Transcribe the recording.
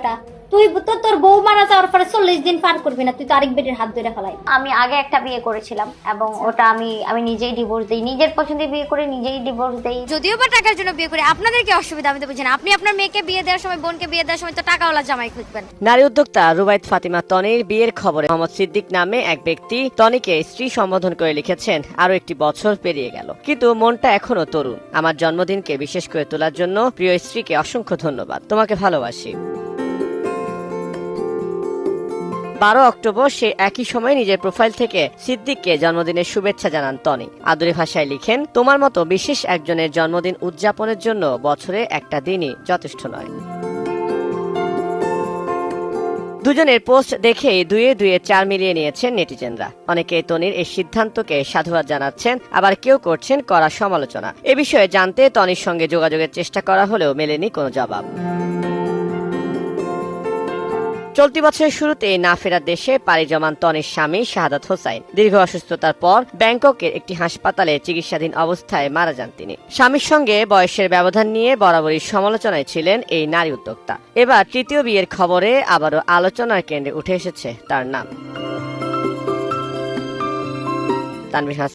বেটা, তুই তো তোর বউ মারা যাওয়ার পরে 40 দিন পার করবি না, তুই তো আরেক বেটির হাত ধরে ফেলাই। আমি আগে একটা বিয়ে করেছিলাম এবং ওটা আমি নিজেই ডিভোর্স দিই, নিজের পছন্দে বিয়ে করে নিজেই ডিভোর্স দেই। যদিও বা টাকার জন্য বিয়ে করে আপনাদের কি অসুবিধা আমি তো বুঝি না। আপনি আপনার মেয়েকে বিয়ে দেওয়ার সময়, বোনকে বিয়ে দেওয়ার সময় তো টাকাওয়ালা জামাই খুঁজবেন। নারী উদ্যোক্তা রুবাইত ফাতিমা তনির বিয়ের খবরে মোহাম্মদ সিদ্দিক নামে এক ব্যক্তি তনিকে স্ত্রী সম্বোধন করে লিখেছেন, আরো একটি বছর পেরিয়ে গেল, কিন্তু মনটা এখনো তরুণ। আমার জন্মদিনকে বিশেষ করে তোলার জন্য প্রিয় স্ত্রীকে অসংখ্য ধন্যবাদ, তোমাকে ভালোবাসি। 12 অক্টোবর সে একই সময় নিজের প্রোফাইল থেকে সিদ্দিককে জন্মদিনের শুভেচ্ছা জানান তনি। আদুরে ভাষায় লিখেন, তোমার মতো বিশেষ একজনের জন্মদিন উদযাপনের জন্য বছরে একটা দিনই যথেষ্ট নয়। দুজনের পোস্ট দেখেই দুয়ে 4 মিলিয়ে নিয়েছেন নেটিজেনরা। অনেকে তনির এই সিদ্ধান্তকে সাধুবাদ জানাচ্ছেন, আবার কেউ করছেন কড়া সমালোচনা। এ বিষয়ে জানতে তনির সঙ্গে যোগাযোগের চেষ্টা করা হলেও মেলেনি কোনো জবাব। চলতি বছরের শুরুতে না ফেরার দেশে পাড়ি জমান তনির স্বামী শাহাদাত হোসাইন। দীর্ঘ অসুস্থতার পর ব্যাংককের একটি হাসপাতালে চিকিৎসাধীন অবস্থায় মারা যান তিনি। স্বামীর সঙ্গে বয়সের ব্যবধান নিয়ে বরাবরই সমালোচনায় ছিলেন এই নারী উদ্যোক্তা। এবার তৃতীয় বিয়ের খবরে আবারও আলোচনার কেন্দ্রে উঠে এসেছে তার নাম। তানভীর হাসান।